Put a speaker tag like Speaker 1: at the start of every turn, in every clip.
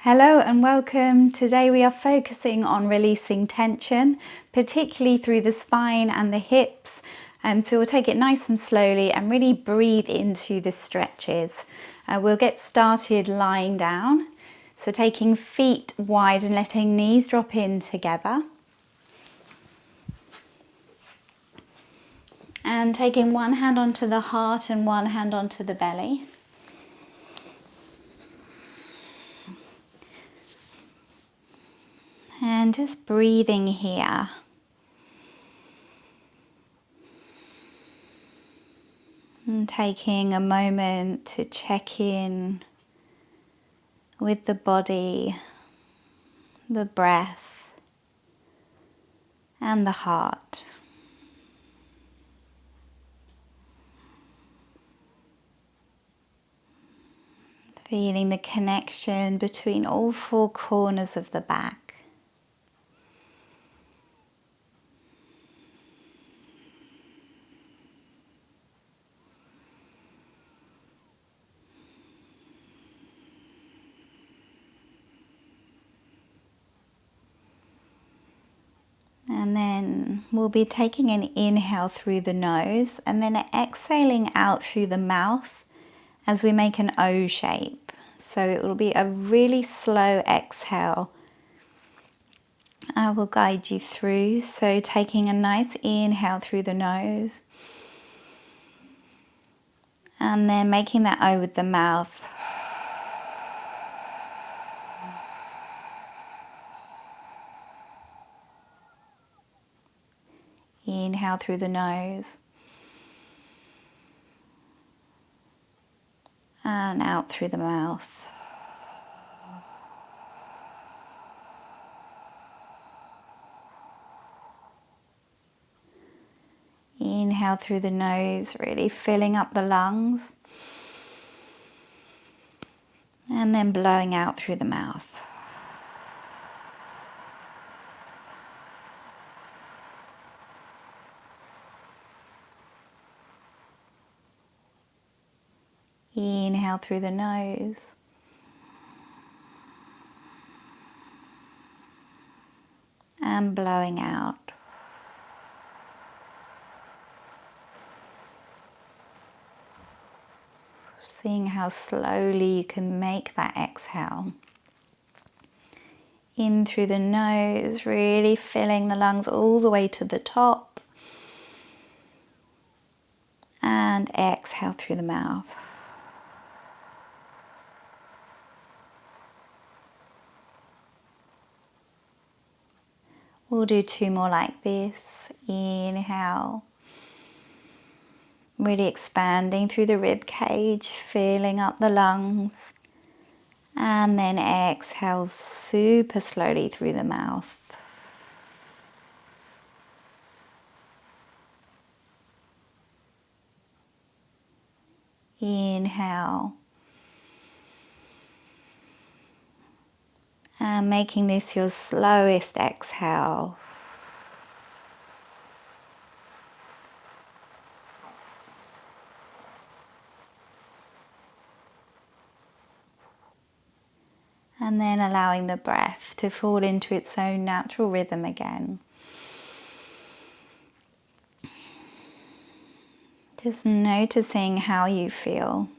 Speaker 1: Hello and welcome. Today we are focusing on releasing tension, particularly through the spine and the hips. So we'll take it nice and slowly and really breathe into the stretches. We'll get started lying down. So taking feet wide and letting knees drop in together. And taking one hand onto the heart and one hand onto the belly. And just breathing here. And taking a moment to check in with the body, the breath, and the heart. Feeling the connection between all four corners of the back. And then we'll be taking an inhale through the nose and then exhaling out through the mouth as we make an O shape. So it will be a really slow exhale. I will guide you through. So taking a nice inhale through the nose and then making that O with the mouth. Inhale through the nose and out through the mouth. Inhale through the nose, really filling up the lungs. And then blowing out through the mouth. Inhale through the nose. And blowing out. Seeing how slowly you can make that exhale. In through the nose, really filling the lungs all the way to the top. And exhale through the mouth. We'll do two more like this. Inhale. Really expanding through the rib cage, filling up the lungs. And then exhale super slowly through the mouth. Inhale. And making this your slowest exhale. And then allowing the breath to fall into its own natural rhythm again. Just noticing how you feel.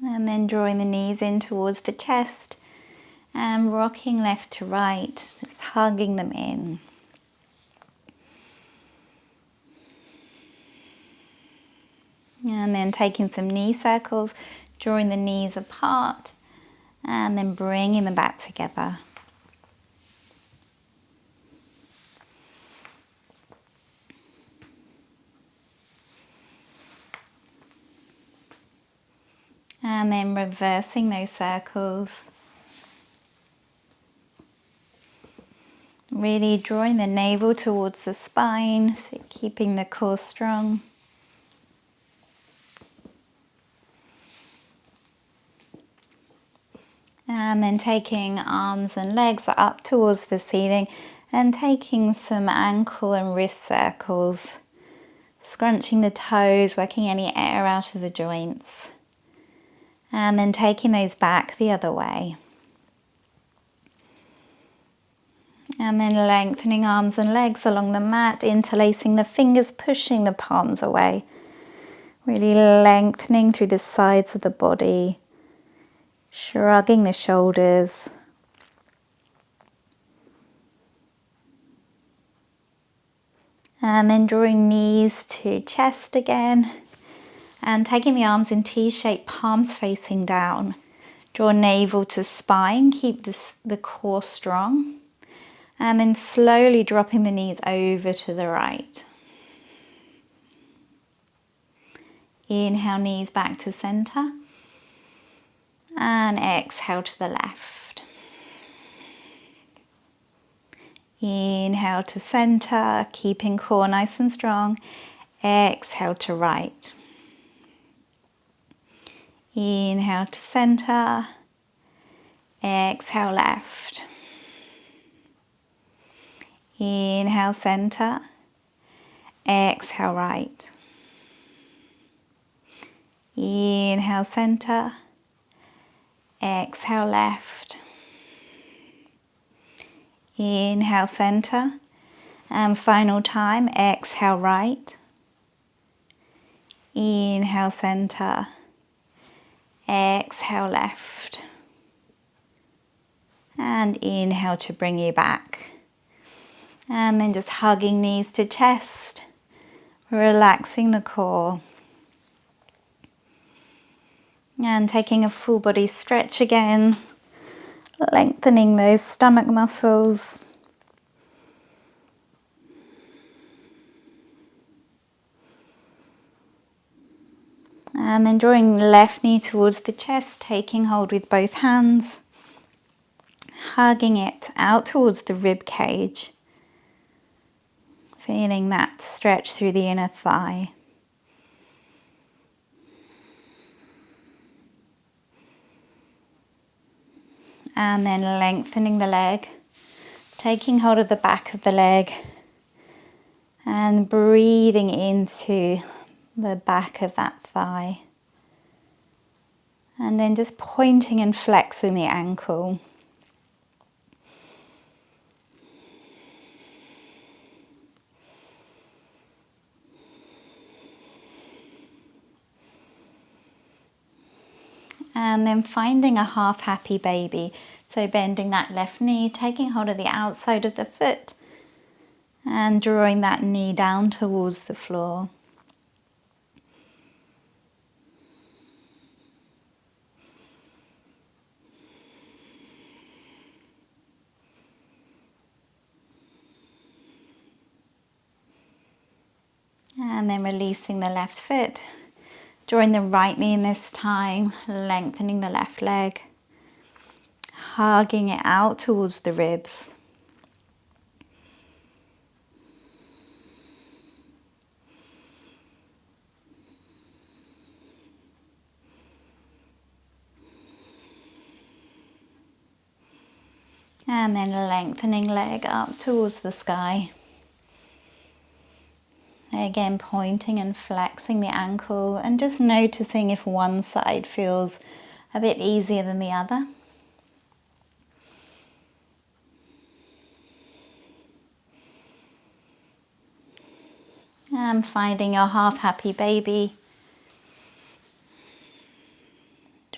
Speaker 1: And then drawing the knees in towards the chest and rocking left to right, just hugging them in. And then taking some knee circles, drawing the knees apart and then bringing them back together. And then reversing those circles. Really drawing the navel towards the spine, so keeping the core strong. And then taking arms and legs up towards the ceiling and taking some ankle and wrist circles, scrunching the toes, working any air out of the joints. And then taking those back the other way. And then lengthening arms and legs along the mat, interlacing the fingers, pushing the palms away. Really lengthening through the sides of the body, shrugging the shoulders. And then drawing knees to chest again. And taking the arms in T-shape, palms facing down. Draw navel to spine, keep the core strong. And then slowly dropping the knees over to the right. Inhale, knees back to center. And exhale to the left. Inhale to center, keeping core nice and strong. Exhale to right. Inhale to center. Exhale left. Inhale center. Exhale right. Inhale center. Exhale left. Inhale center. And final time, exhale right. Inhale center. Exhale left. And inhale to bring you back. And then just hugging knees to chest, relaxing the core. And taking a full body stretch again, lengthening those stomach muscles. And then drawing left knee towards the chest, taking hold with both hands, hugging it out towards the rib cage. Feeling that stretch through the inner thigh. And then lengthening the leg, taking hold of the back of the leg and breathing into the back of that thigh. And then just pointing and flexing the ankle. And then finding a half happy baby. So bending that left knee, taking hold of the outside of the foot and drawing that knee down towards the floor. And then releasing the left foot, drawing the right knee in this time, lengthening the left leg, hugging it out towards the ribs. And then lengthening leg up towards the sky. Again, pointing and flexing the ankle and just noticing if one side feels a bit easier than the other. And finding your half happy baby.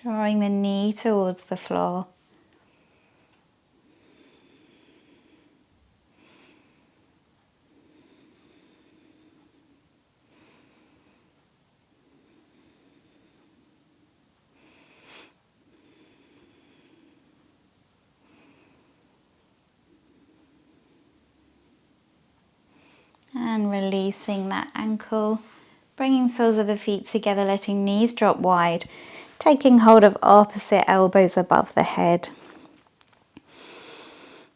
Speaker 1: Drawing the knee towards the floor. And releasing that ankle, bringing soles of the feet together, letting knees drop wide, taking hold of opposite elbows above the head.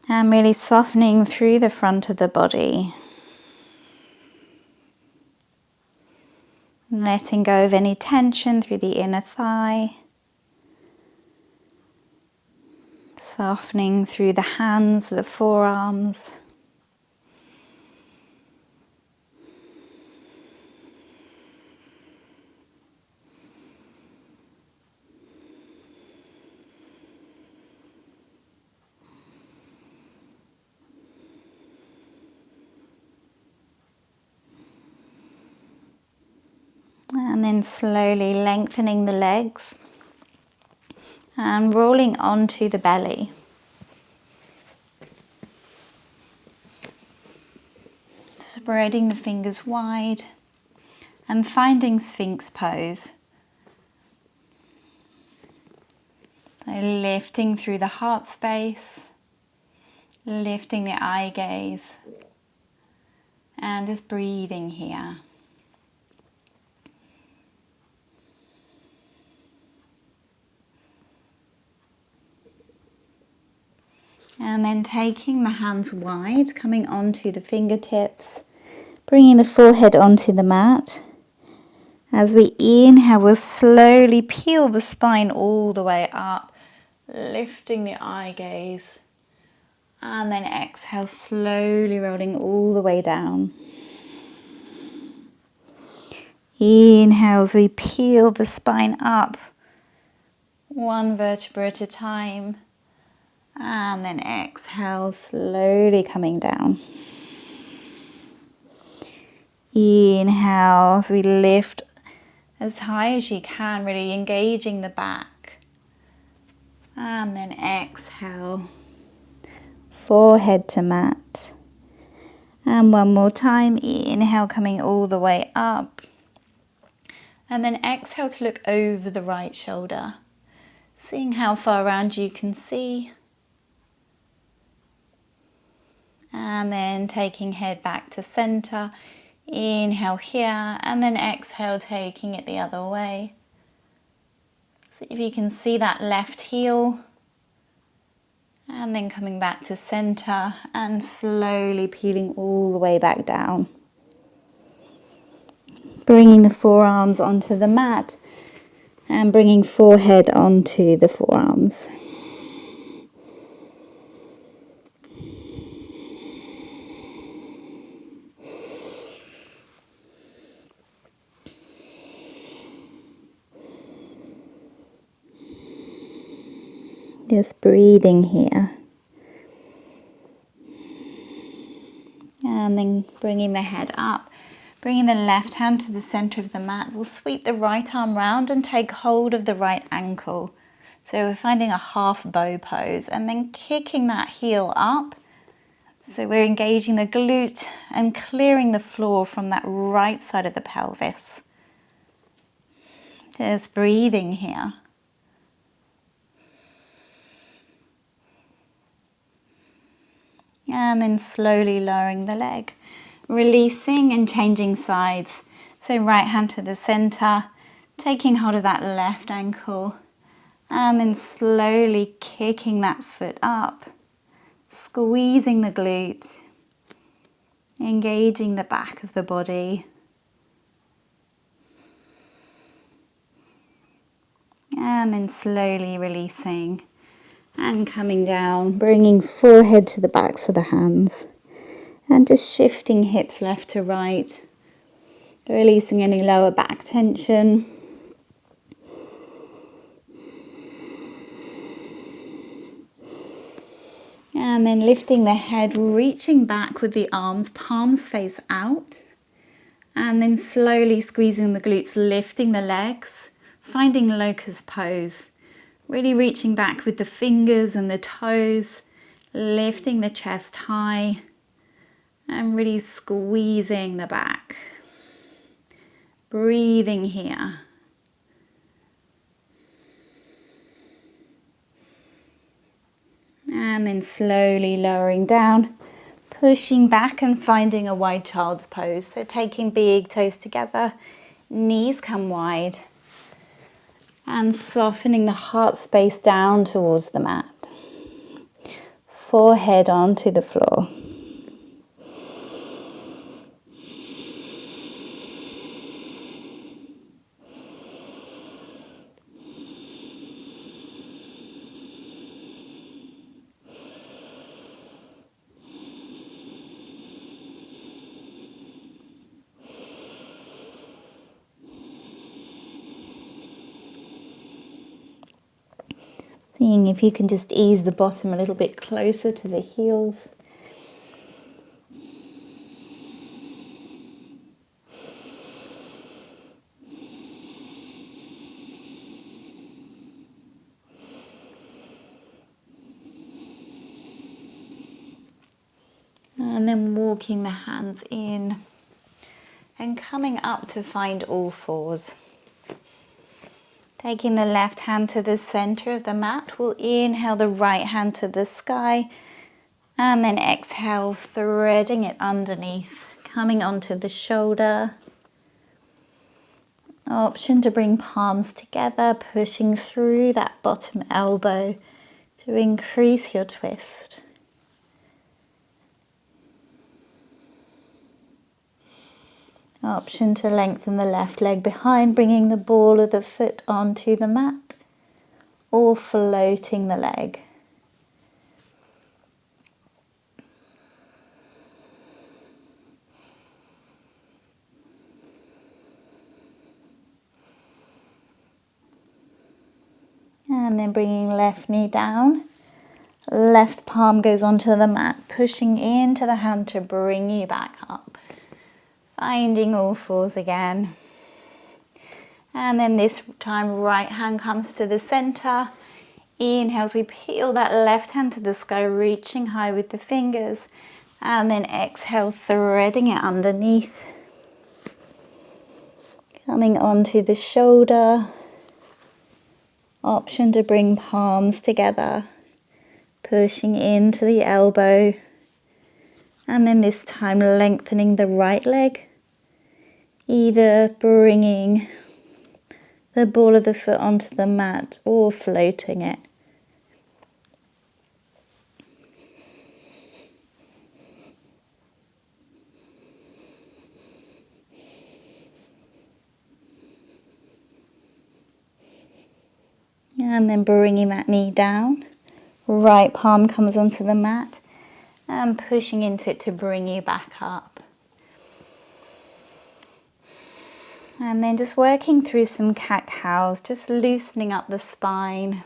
Speaker 1: And really softening through the front of the body. Letting go of any tension through the inner thigh. Softening through the hands, the forearms. And then slowly lengthening the legs and rolling onto the belly. Spreading the fingers wide and finding Sphinx pose. So lifting through the heart space, lifting the eye gaze, and just breathing here. And then taking the hands wide, coming onto the fingertips, bringing the forehead onto the mat. As we inhale, we'll slowly peel the spine all the way up, lifting the eye gaze. And then exhale, slowly rolling all the way down. Inhale as we peel the spine up, one vertebra at a time. And then exhale, slowly coming down. Inhale as we lift as high as you can, really engaging the back. And then exhale, forehead to mat. And one more time, inhale coming all the way up. And then exhale to look over the right shoulder, seeing how far around you can see. And then taking head back to center. Inhale here, and then exhale, taking it the other way. So if you can see that left heel, and then coming back to center and slowly peeling all the way back down. Bringing the forearms onto the mat and bringing forehead onto the forearms. Just breathing here. And then bringing the head up, bringing the left hand to the center of the mat. We'll sweep the right arm round and take hold of the right ankle. So we're finding a half bow pose and then kicking that heel up. So we're engaging the glute and clearing the floor from that right side of the pelvis. Just breathing here. And then slowly lowering the leg, releasing and changing sides. So right hand to the center, taking hold of that left ankle, and then slowly kicking that foot up, squeezing the glute, engaging the back of the body. And then slowly releasing and coming down, bringing forehead to the backs of the hands and just shifting hips left to right, releasing any lower back tension. And then lifting the head, reaching back with the arms, palms face out, and then slowly squeezing the glutes, lifting the legs, finding locust pose. Really reaching back with the fingers and the toes, lifting the chest high and really squeezing the back. Breathing here. And then slowly lowering down, pushing back and finding a wide child's pose. So taking big toes together, knees come wide. And softening the heart space down towards the mat. Forehead onto the floor. Seeing if you can just ease the bottom a little bit closer to the heels. And then walking the hands in and coming up to find all fours. Taking the left hand to the center of the mat, we'll inhale the right hand to the sky and then exhale, threading it underneath, coming onto the shoulder. Option to bring palms together, pushing through that bottom elbow to increase your twist. Option to lengthen the left leg behind, bringing the ball of the foot onto the mat or floating the leg. And then bringing left knee down, left palm goes onto the mat, pushing into the hand to bring you back up. Finding all fours again. And then this time right hand comes to the center. Inhale as we peel that left hand to the sky, reaching high with the fingers. And then exhale, threading it underneath. Coming onto the shoulder. Option to bring palms together. Pushing into the elbow. And then this time lengthening the right leg. Either bringing the ball of the foot onto the mat or floating it. And then bringing that knee down. Right palm comes onto the mat and pushing into it to bring you back up. And then just working through some cat-cows, just loosening up the spine.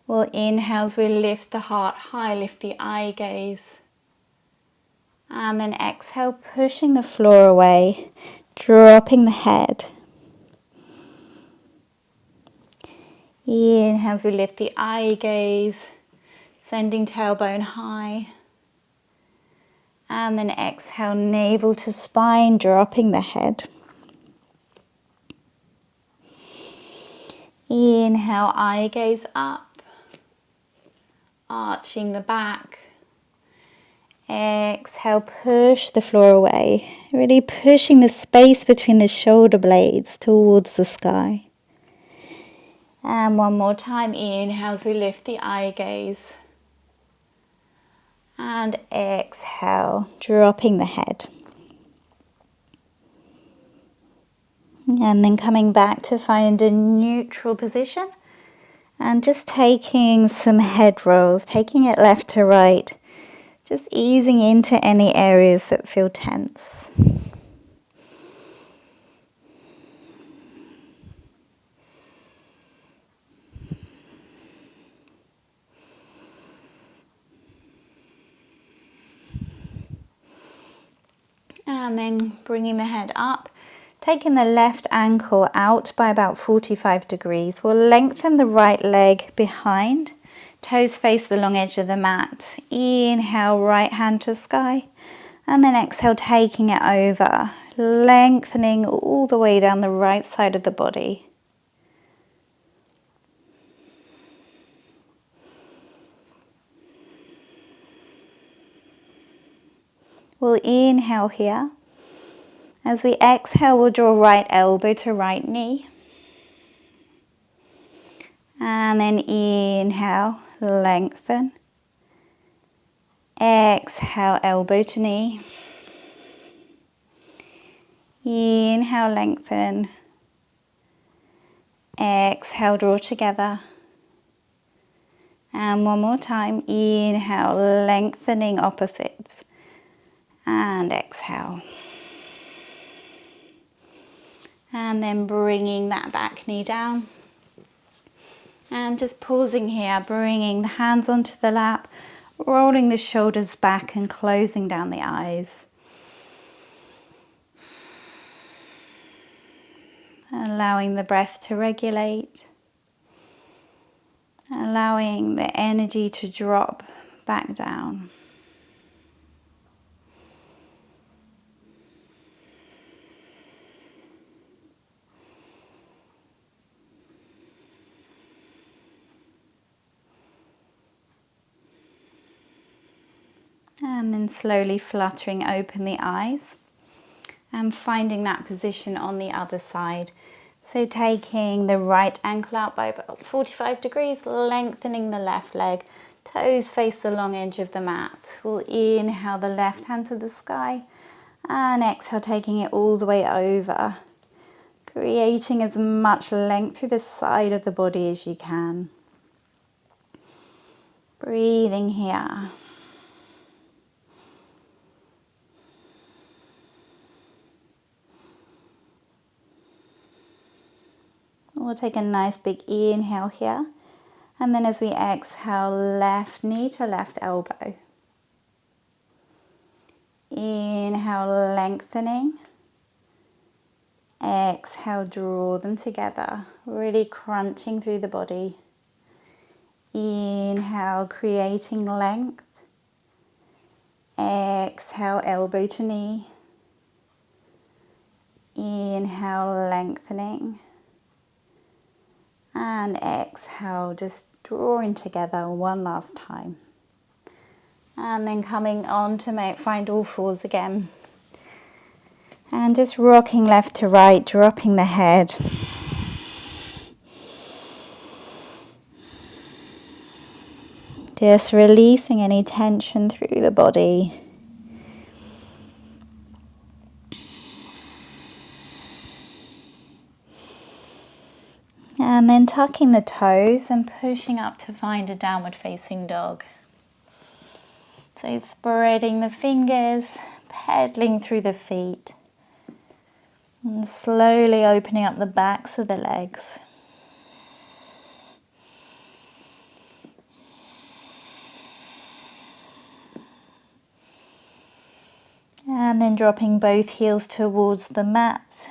Speaker 1: We'll inhale as we lift the heart high, lift the eye gaze. And then exhale, pushing the floor away, dropping the head. Inhale as we lift the eye gaze, sending tailbone high. And then exhale, navel to spine, dropping the head. Inhale, eye gaze up, arching the back. Exhale, push the floor away, really pushing the space between the shoulder blades towards the sky. And one more time, inhale as we lift the eye gaze. And exhale, dropping the head. And then coming back to find a neutral position. And just taking some head rolls, taking it left to right. Just easing into any areas that feel tense. And then bringing the head up, taking the left ankle out by about 45 degrees. We'll lengthen the right leg behind. Toes face the long edge of the mat. Inhale, right hand to sky. And then exhale, taking it over, lengthening all the way down the right side of the body. We'll inhale here. As we exhale, we'll draw right elbow to right knee. And then inhale, lengthen. Exhale, elbow to knee. Inhale, lengthen. Exhale, draw together. And one more time, inhale, lengthening opposites. And exhale. And then bringing that back knee down. And just pausing here, bringing the hands onto the lap, rolling the shoulders back and closing down the eyes. Allowing the breath to regulate. Allowing the energy to drop back down. And then slowly fluttering open the eyes and finding that position on the other side. So taking the right ankle out by about 45 degrees, lengthening the left leg, toes face the long edge of the mat. We'll inhale the left hand to the sky and exhale, taking it all the way over, creating as much length through the side of the body as you can. Breathing here. We'll take a nice big inhale here. And then as we exhale, left knee to left elbow. Inhale, lengthening. Exhale, draw them together, really crunching through the body. Inhale, creating length. Exhale, elbow to knee. Inhale, lengthening. And exhale, just drawing together one last time. And then coming on to find all fours again. And just rocking left to right, dropping the head. Just releasing any tension through the body. And then tucking the toes and pushing up to find a downward facing dog. So spreading the fingers, pedaling through the feet. And slowly opening up the backs of the legs. And then dropping both heels towards the mat.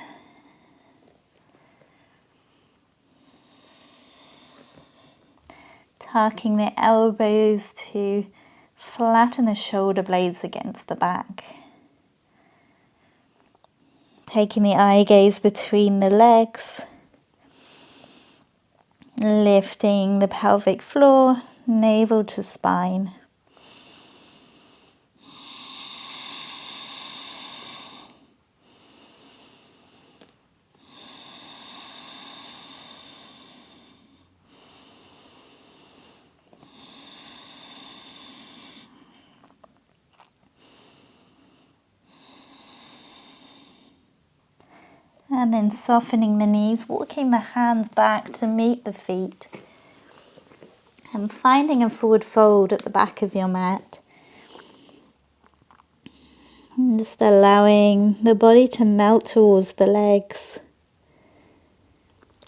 Speaker 1: Tucking the elbows to flatten the shoulder blades against the back. Taking the eye gaze between the legs. Lifting the pelvic floor, navel to spine. And then softening the knees, walking the hands back to meet the feet. And finding a forward fold at the back of your mat. And just allowing the body to melt towards the legs.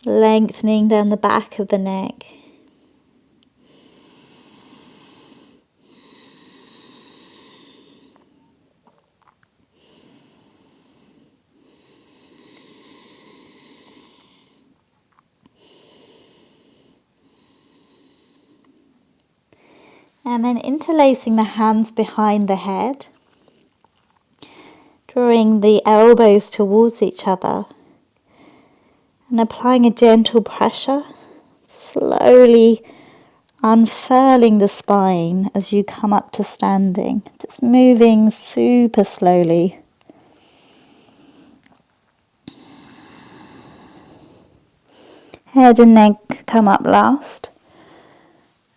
Speaker 1: Lengthening down the back of the neck. And then interlacing the hands behind the head, drawing the elbows towards each other, and applying a gentle pressure, slowly unfurling the spine as you come up to standing, just moving super slowly. Head and neck come up last.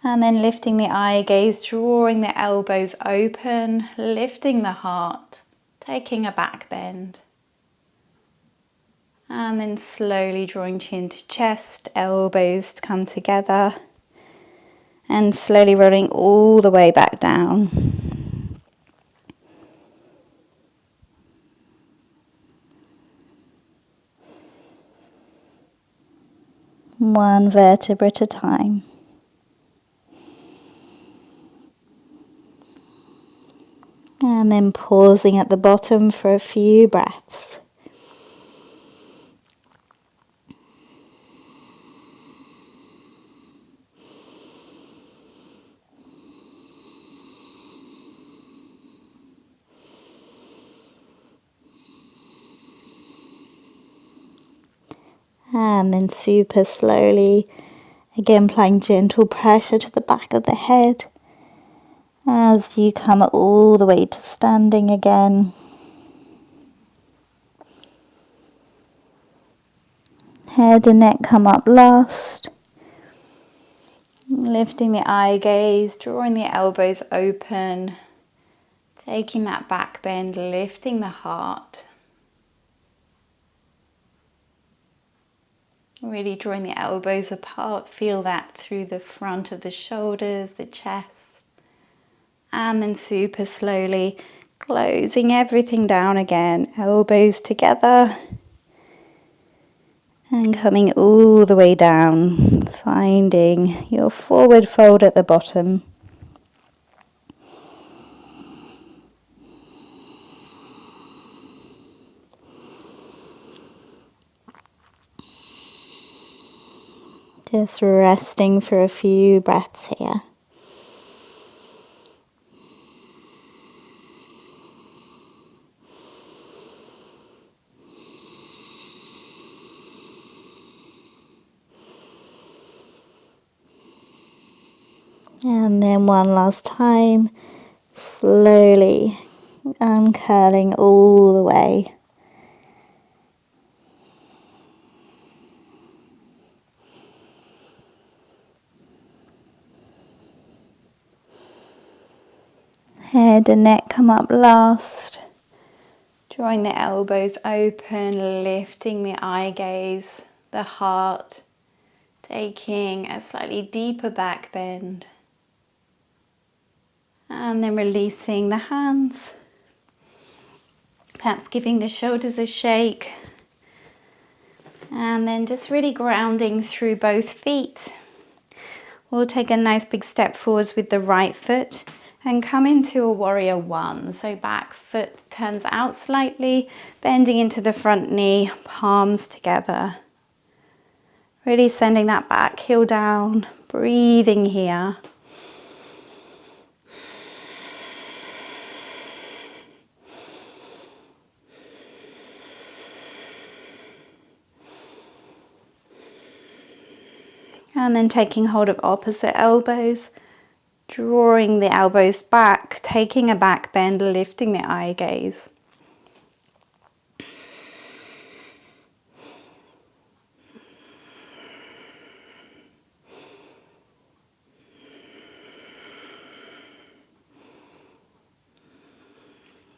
Speaker 1: And then lifting the eye gaze, drawing the elbows open, lifting the heart, taking a back bend. And then slowly drawing chin to chest, elbows to come together. And slowly rolling all the way back down. one vertebra at a time. And then pausing at the bottom for a few breaths. And then super slowly, again applying gentle pressure to the back of the head as you come all the way to standing again. Head and neck come up last. Lifting the eye gaze, drawing the elbows open, taking that back bend, lifting the heart. Really drawing the elbows apart, feel that through the front of the shoulders, the chest. And then super slowly closing everything down again, elbows together. And coming all the way down, finding your forward fold at the bottom. Just resting for a few breaths here. And then one last time, slowly uncurling all the way. Head and neck come up last. Drawing the elbows open, lifting the eye gaze, the heart, taking a slightly deeper back bend. And then releasing the hands. Perhaps giving the shoulders a shake. And then just really grounding through both feet. We'll take a nice big step forwards with the right foot and come into a warrior one. So back foot turns out slightly, bending into the front knee, palms together. Really sending that back heel down, breathing here. And then taking hold of opposite elbows, drawing the elbows back, taking a back bend, lifting the eye gaze.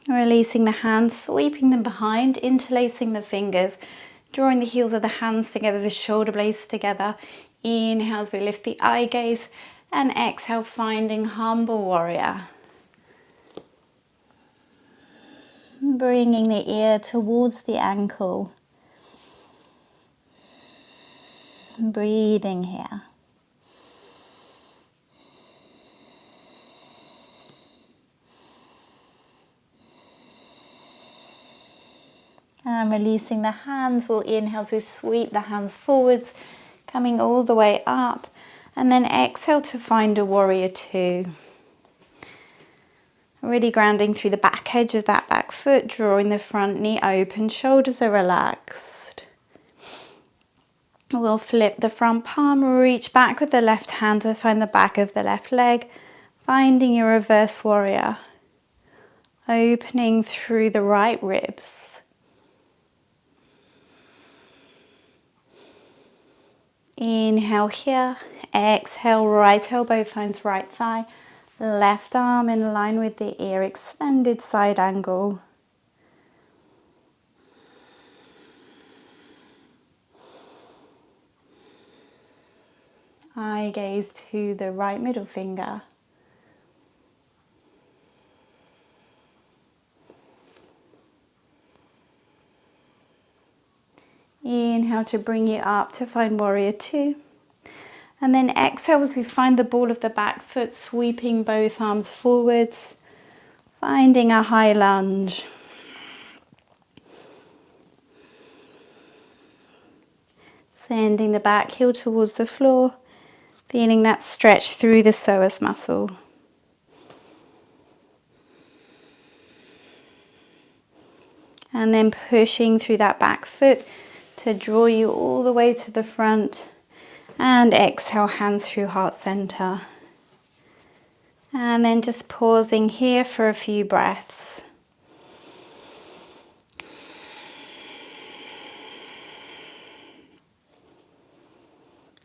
Speaker 1: Releasing the hands, sweeping them behind, interlacing the fingers, drawing the heels of the hands together, the shoulder blades together. Inhale as we lift the eye gaze, and exhale, finding humble warrior. Bringing the ear towards the ankle. Breathing here. And releasing the hands, we'll inhale as we sweep the hands forwards, coming all the way up. And then exhale to find a warrior two. Really grounding through the back edge of that back foot, drawing the front knee open, shoulders are relaxed. We'll flip the front palm, reach back with the left hand to find the back of the left leg, finding your reverse warrior. Opening through the right ribs. Inhale here, exhale, right elbow finds right thigh, left arm in line with the ear, extended side angle. Eye gaze to the right middle finger. Inhale inhale to bring you up to find warrior two. And then exhale as we find the ball of the back foot, sweeping both arms forwards, finding a high lunge. Sending the back heel towards the floor, feeling that stretch through the psoas muscle. And then pushing through that back foot to draw you all the way to the front. And exhale, hands through heart center. And then just pausing here for a few breaths.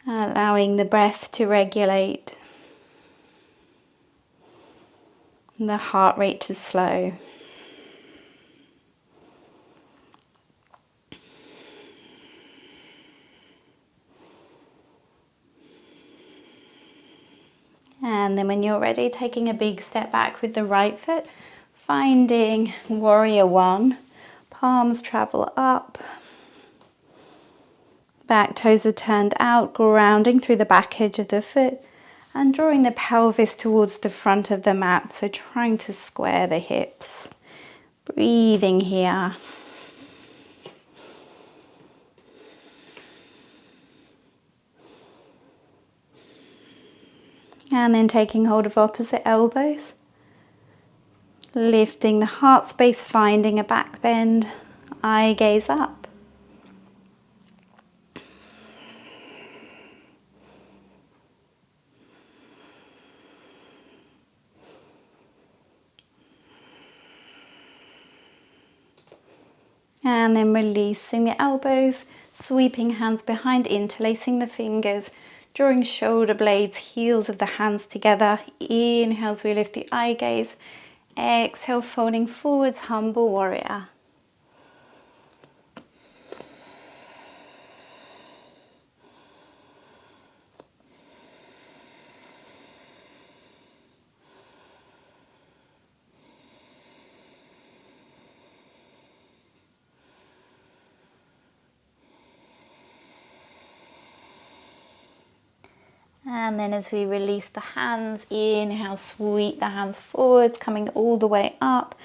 Speaker 1: Allowing the breath to regulate. And the heart rate to slow. And then when you're ready, taking a big step back with the right foot, finding warrior one. Palms travel up. Back toes are turned out, grounding through the back edge of the foot and drawing the pelvis towards the front of the mat, so trying to square the hips. Breathing here. And then taking hold of opposite elbows. Lifting the heart space, finding a back bend, eye gaze up. And then releasing the elbows, sweeping hands behind, interlacing the fingers, drawing shoulder blades, heels of the hands together. Inhale as we lift the eye gaze. Exhale, folding forwards, humble warrior. And then as we release the hands, inhale, sweep the hands forwards, coming all the way up.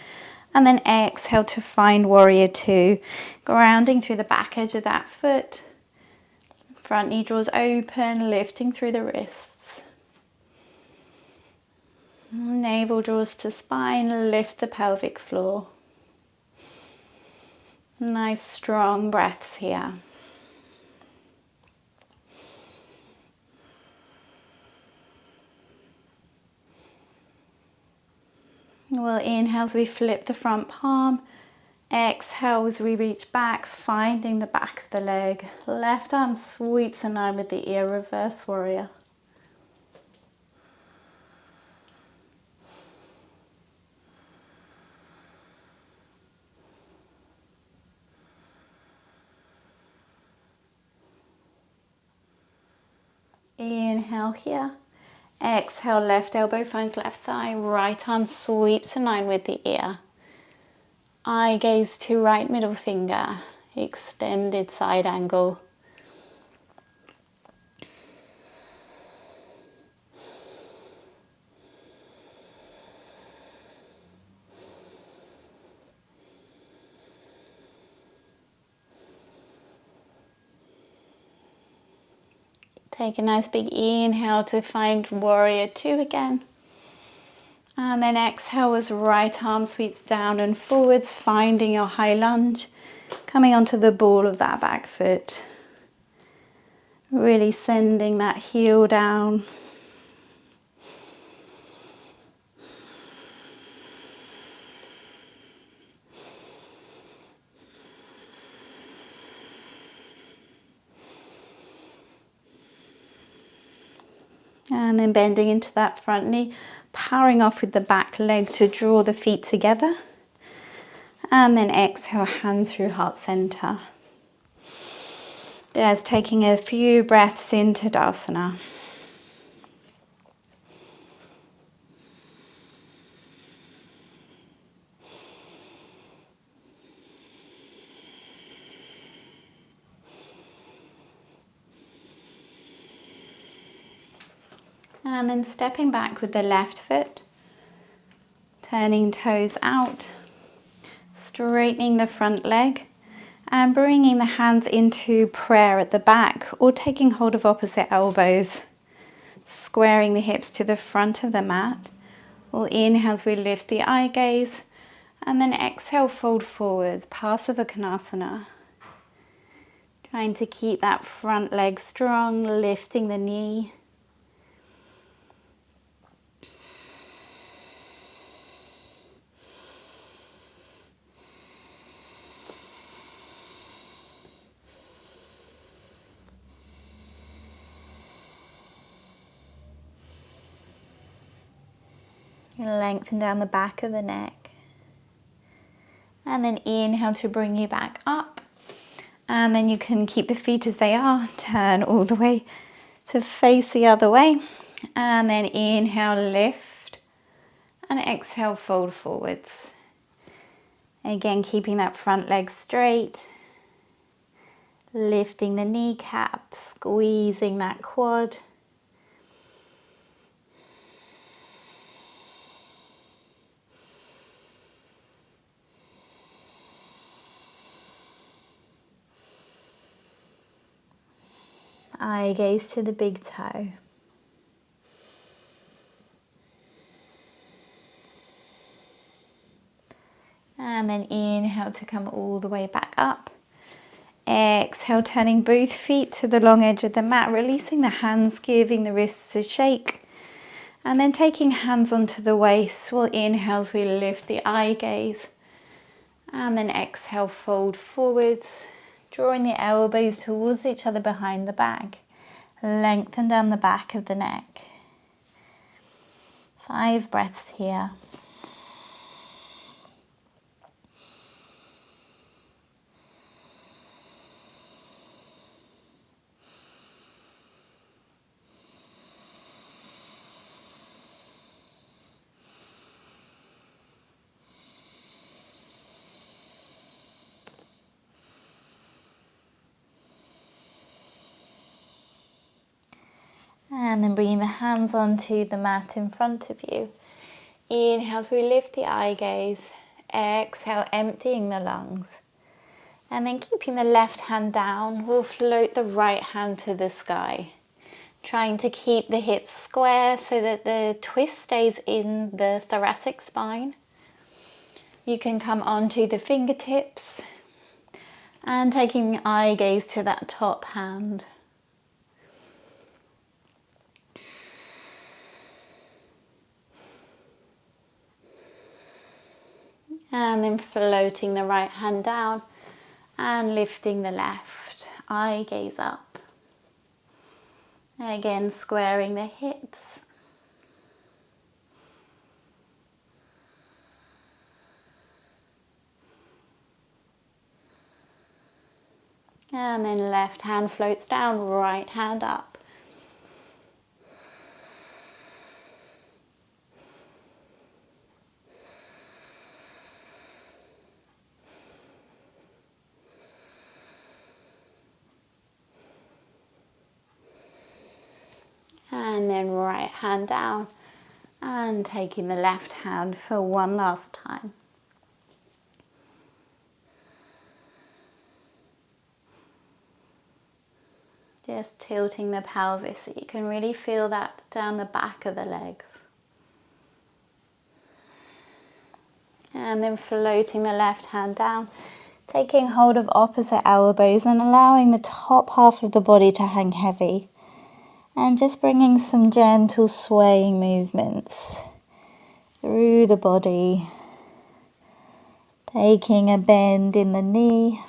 Speaker 1: And then exhale to find warrior two, grounding through the back edge of that foot. Front knee draws open, lifting through the wrists. Navel draws to spine, lift the pelvic floor. Nice strong breaths here. We'll inhale as we flip the front palm. Exhale as we reach back, finding the back of the leg. Left arm sweeps in line with the ear, reverse warrior. Inhale here. Exhale, left elbow finds left thigh, right arm sweeps in line with the ear. Eye gaze to right middle finger, extended side angle. Take a nice big inhale to find warrior two again. And then exhale as right arm sweeps down and forwards, finding your high lunge, coming onto the ball of that back foot. Really sending that heel down. And then bending into that front knee, powering off with the back leg to draw the feet together. And then exhale, hands through heart center. There's taking a few breaths into Tadasana. And then stepping back with the left foot, turning toes out, straightening the front leg, and bringing the hands into prayer at the back, or taking hold of opposite elbows, squaring the hips to the front of the mat. We'll inhale as we lift the eye gaze, and then exhale, fold forwards, Pasavakonasana. Trying to keep that front leg strong, lifting the knee. Lengthen down the back of the neck. And then inhale to bring you back up. And then you can keep the feet as they are. Turn all the way to face the other way. And then inhale, lift. And exhale, fold forwards. Again, keeping that front leg straight. Lifting the kneecap, squeezing that quad. Eye gaze to the big toe. And then inhale to come all the way back up. Exhale, turning both feet to the long edge of the mat, releasing the hands, giving the wrists a shake. And then taking hands onto the waist, we'll inhale as we lift the eye gaze. And then exhale, fold forwards, drawing the elbows towards each other behind the back. Lengthen down the back of the neck. 5 breaths here. And then bringing the hands onto the mat in front of you. Inhale as we lift the eye gaze. Exhale, emptying the lungs. And then keeping the left hand down, we'll float the right hand to the sky. Trying to keep the hips square so that the twist stays in the thoracic spine. You can come onto the fingertips and taking the eye gaze to that top hand. And then floating the right hand down and lifting the left. Eye gaze up. Again, squaring the hips. And then left hand floats down, right hand up. And then right hand down and taking the left hand for one last time. Just tilting the pelvis so you can really feel that down the back of the legs. And then floating the left hand down, taking hold of opposite elbows and allowing the top half of the body to hang heavy. And just bringing some gentle swaying movements through the body. Taking a bend in the knee.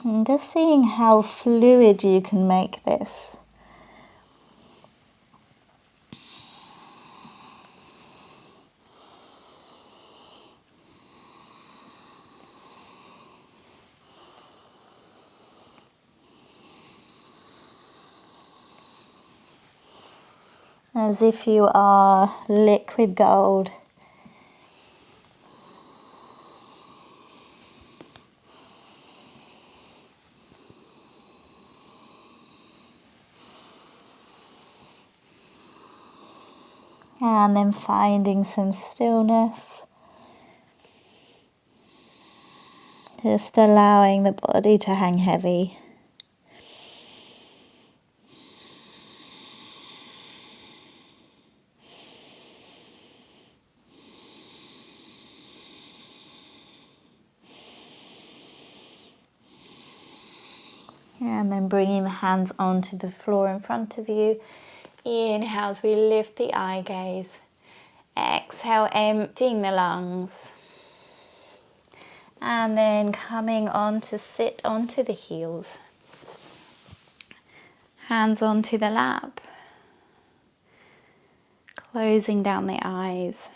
Speaker 1: And just seeing how fluid you can make this. As if you are liquid gold. And then finding some stillness. Just allowing the body to hang heavy. And then bringing the hands onto the floor in front of you. Inhale as we lift the eye gaze. Exhale, emptying the lungs. And then coming on to sit onto the heels. Hands onto the lap. Closing down the eyes.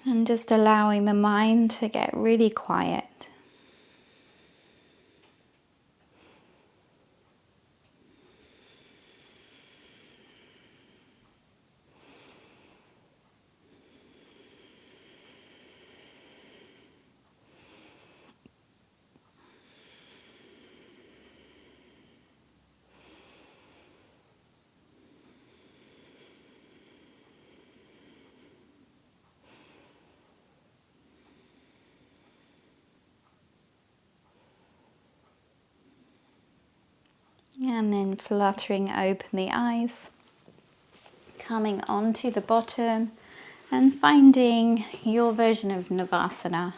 Speaker 1: And just allowing the mind to get really quiet. And then fluttering open the eyes, coming onto the bottom and finding your version of Navasana.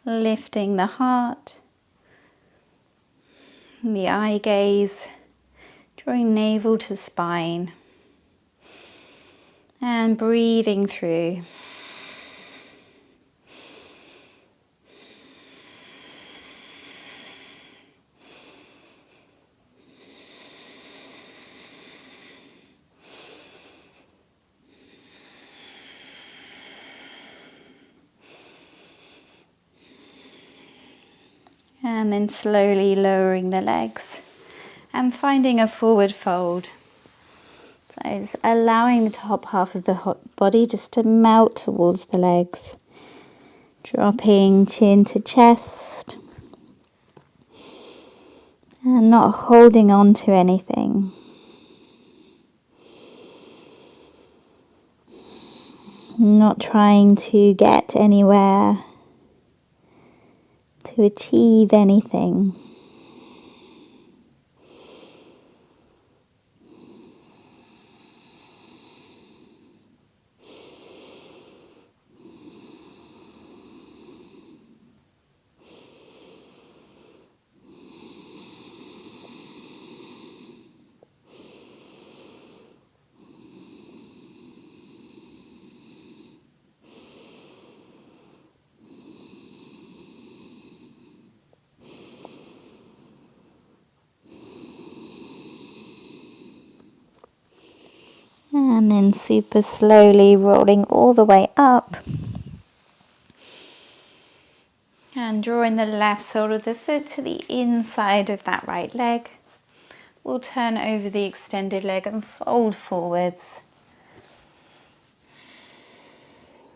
Speaker 1: Lifting the heart, the eye gaze, drawing navel to spine and breathing through. And then slowly lowering the legs and finding a forward fold. So just allowing the top half of the body just to melt towards the legs. Dropping chin to chest. And not holding on to anything. Not trying to get anywhere. To achieve anything. And then super slowly rolling all the way up. And drawing the left sole of the foot to the inside of that right leg. We'll turn over the extended leg and fold forwards.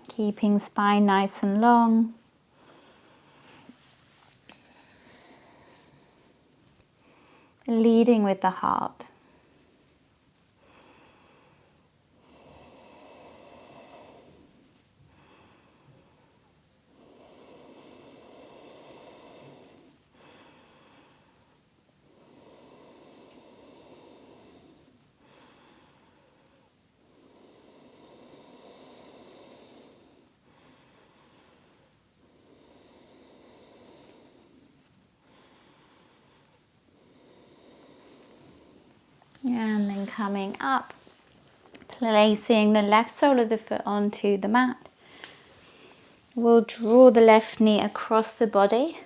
Speaker 1: Keeping spine nice and long. Leading with the heart. And then coming up, placing the left sole of the foot onto the mat. We'll draw the left knee across the body.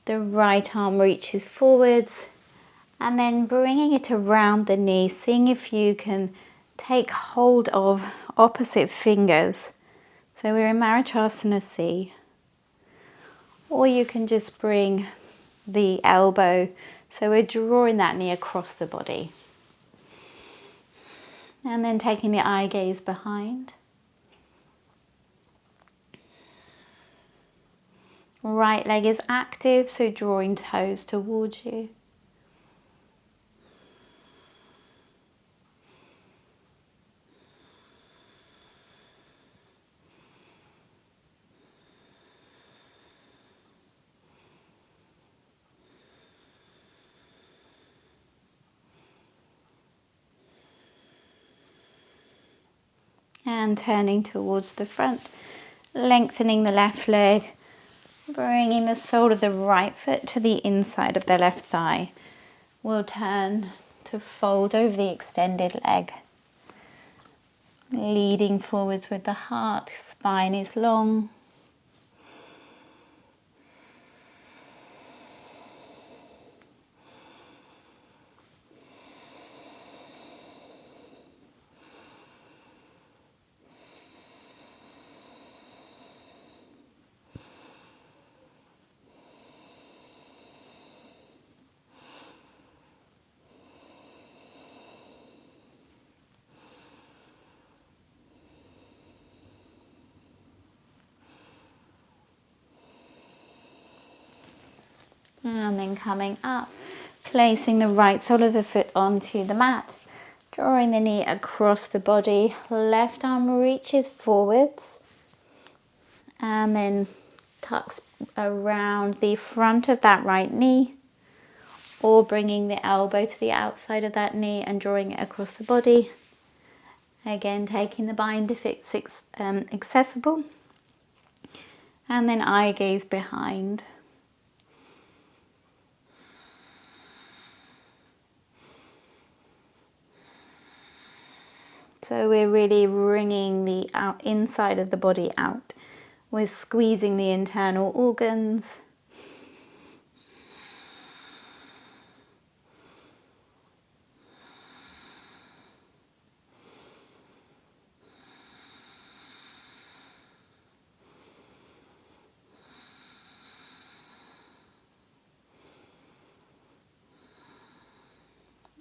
Speaker 1: The right arm reaches forwards. And then bringing it around the knee, seeing if you can take hold of opposite fingers. So we're in Marichasana C. Or you can just bring the elbow. So we're drawing that knee across the body. And then taking the eye gaze behind. Right leg is active, so drawing toes towards you. And turning towards the front, lengthening the left leg, bringing the sole of the right foot to the inside of the left thigh. We'll turn to fold over the extended leg. Leading forwards with the heart, spine is long. And then coming up, placing the right sole of the foot onto the mat, drawing the knee across the body, left arm reaches forwards, and then tucks around the front of that right knee, or bringing the elbow to the outside of that knee and drawing it across the body. Again, taking the bind if it's accessible, and then eye gaze behind. So we're really wringing the inside of the body out. We're squeezing the internal organs.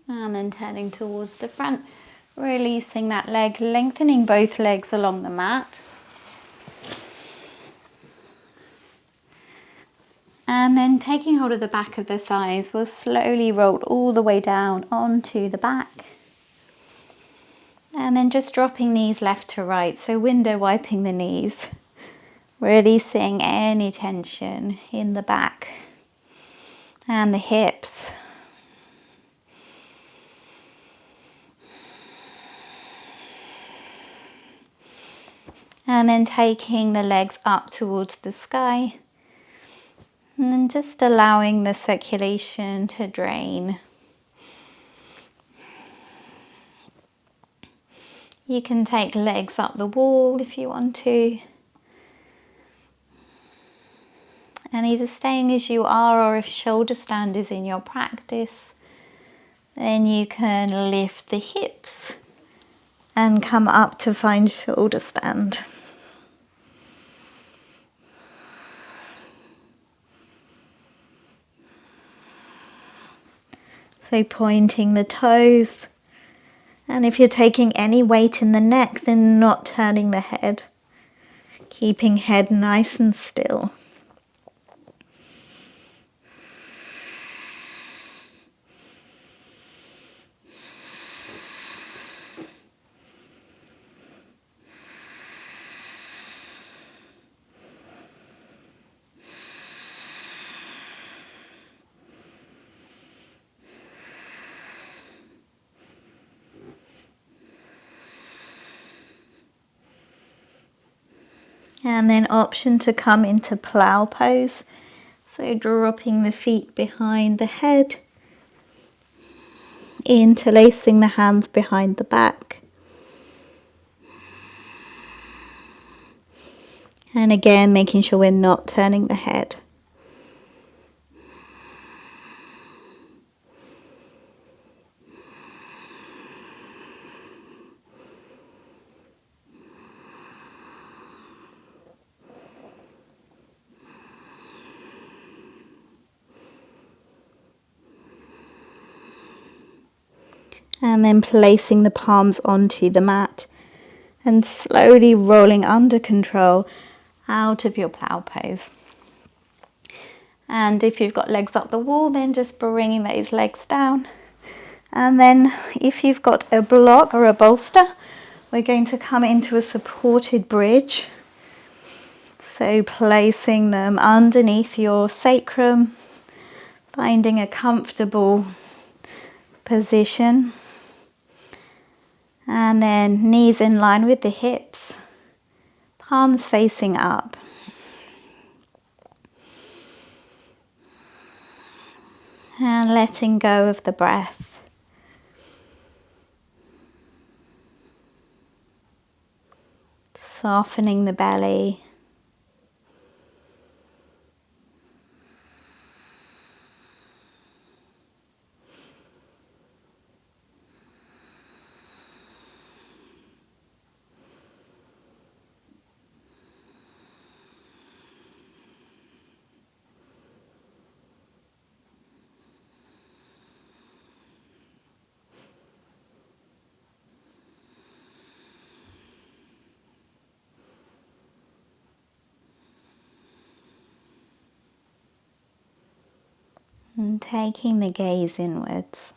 Speaker 1: And then turning towards the front, releasing that leg, lengthening both legs along the mat. And then taking hold of the back of the thighs, we'll slowly roll all the way down onto the back. And then just dropping knees left to right, so window wiping the knees. Releasing any tension in the back and the hips. And then taking the legs up towards the sky. And then just allowing the circulation to drain. You can take legs up the wall if you want to. And either staying as you are, or if shoulder stand is in your practice, then you can lift the hips and come up to find shoulder stand. So pointing the toes, and if you're taking any weight in the neck, then not turning the head, keeping head nice and still. And then option to come into plow pose. So dropping the feet behind the head, interlacing the hands behind the back. And again, making sure we're not turning the head. And then placing the palms onto the mat and slowly rolling under control out of your plow pose. And if you've got legs up the wall, then just bringing those legs down. And then if you've got a block or a bolster, we're going to come into a supported bridge. So placing them underneath your sacrum, finding a comfortable position. And then knees in line with the hips, palms facing up. And letting go of the breath. Softening the belly. And taking the gaze inwards.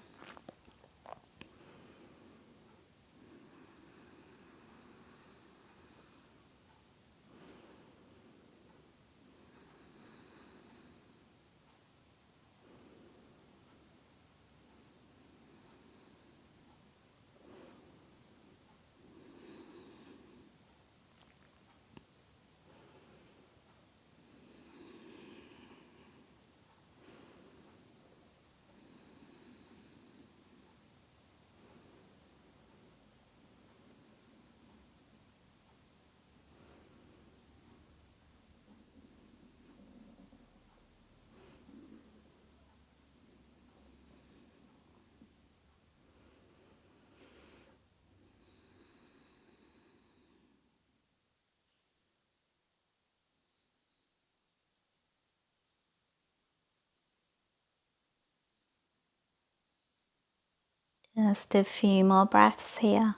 Speaker 1: Just a few more breaths here.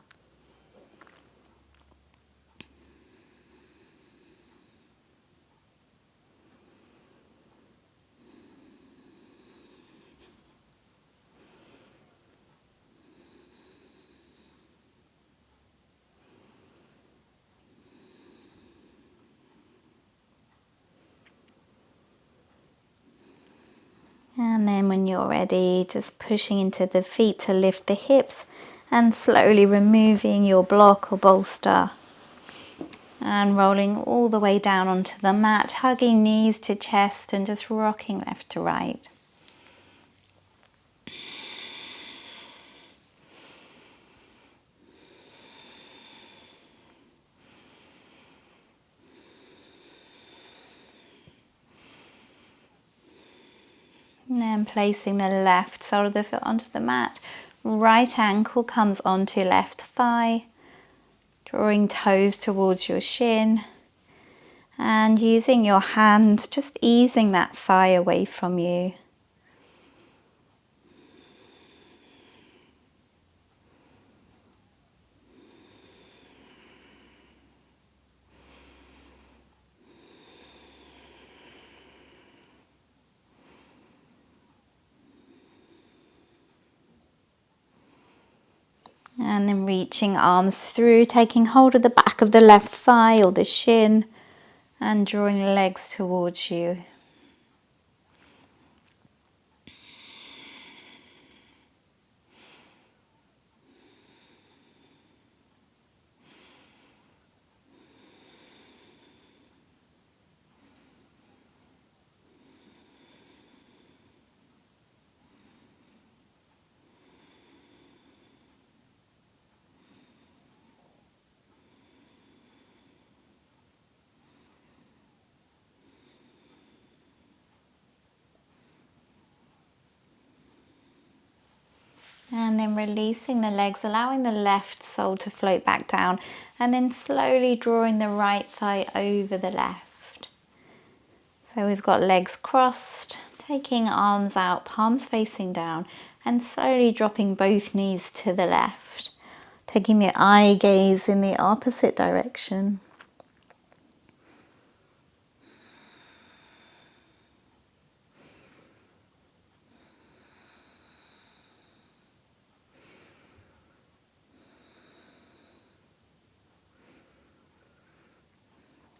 Speaker 1: And then when you're ready, just pushing into the feet to lift the hips and slowly removing your block or bolster. And rolling all the way down onto the mat, hugging knees to chest and just rocking left to right. And then placing the left sole of the foot onto the mat. Right ankle comes onto left thigh. Drawing toes towards your shin. And using your hands, just easing that thigh away from you. And then reaching arms through, taking hold of the back of the left thigh or the shin and drawing legs towards you. And then releasing the legs, allowing the left sole to float back down and then slowly drawing the right thigh over the left. So we've got legs crossed, taking arms out, palms facing down and slowly dropping both knees to the left. Taking the eye gaze in the opposite direction.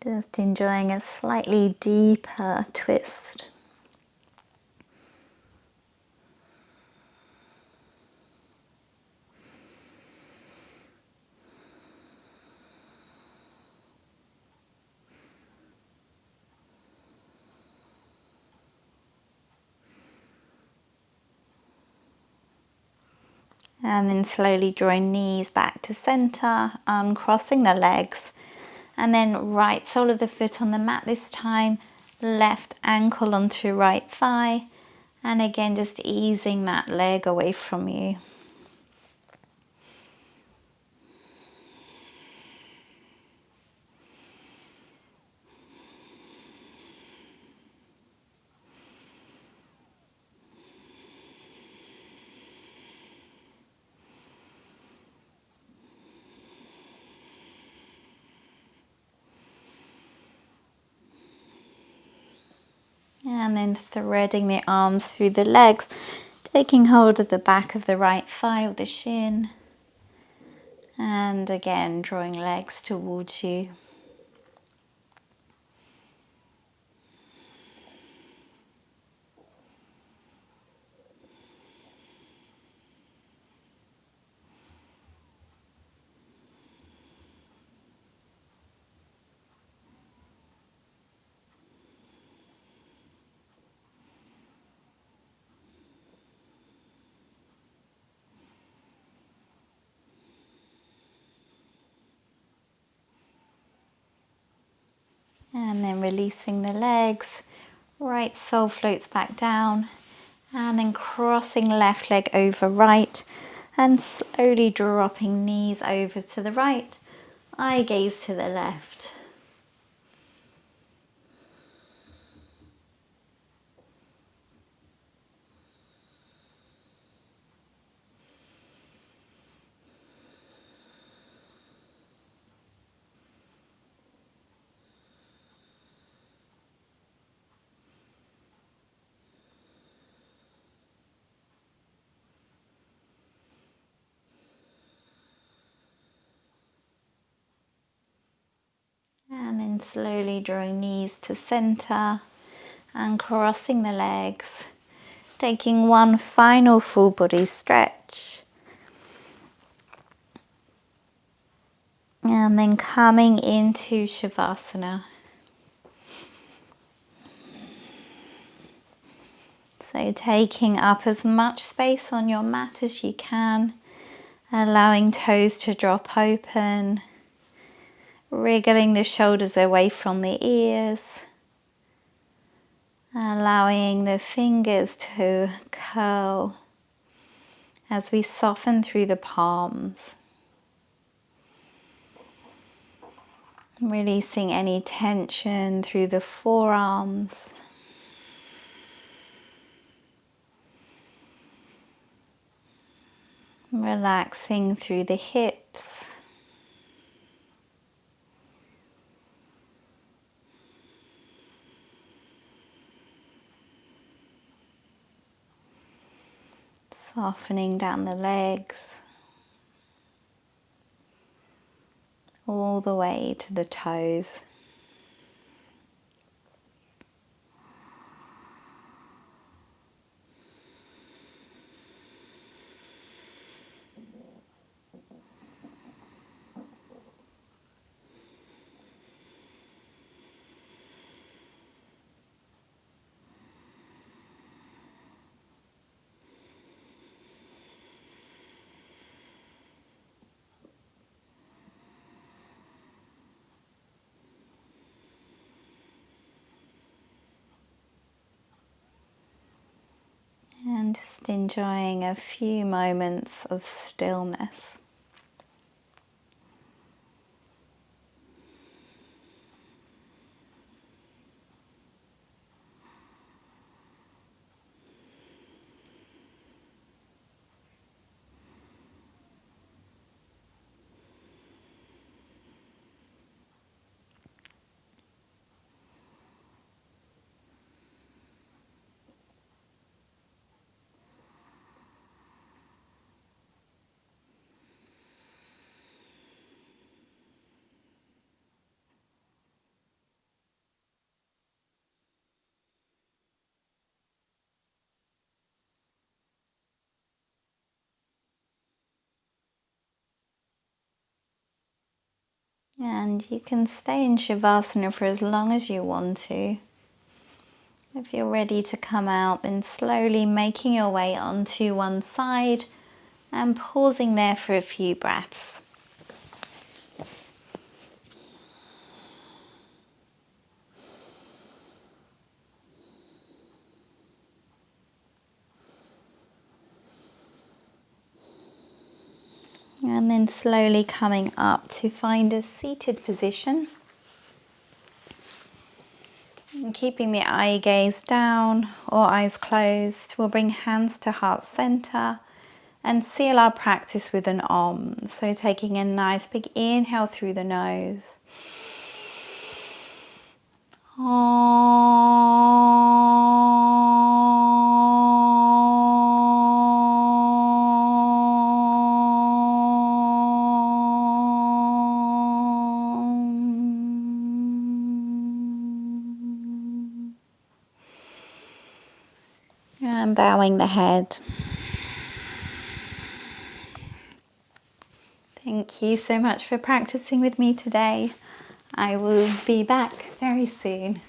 Speaker 1: Just enjoying a slightly deeper twist. And then slowly drawing knees back to center, uncrossing the legs. And then right sole of the foot on the mat this time, left ankle onto right thigh. And again, just easing that leg away from you. And then threading the arms through the legs, taking hold of the back of the right thigh or the shin. And again, drawing legs towards you. And then releasing the legs, right sole floats back down, and then crossing left leg over right, and slowly dropping knees over to the right, eye gaze to the left. And then slowly drawing knees to center and crossing the legs, taking one final full body stretch. And then coming into Shavasana. So taking up as much space on your mat as you can, allowing toes to drop open, wriggling the shoulders away from the ears, allowing the fingers to curl as we soften through the palms. Releasing any tension through the forearms. Relaxing through the hips. Softening down the legs. All the way to the toes. And just enjoying a few moments of stillness. And you can stay in Shavasana for as long as you want to. If you're ready to come out, then slowly making your way onto one side and pausing there for a few breaths. And then slowly coming up to find a seated position. And keeping the eye gaze down or eyes closed, we'll bring hands to heart center and seal our practice with an Om. So taking a nice big inhale through the nose. And bowing the head. Thank you so much for practicing with me today. I will be back very soon.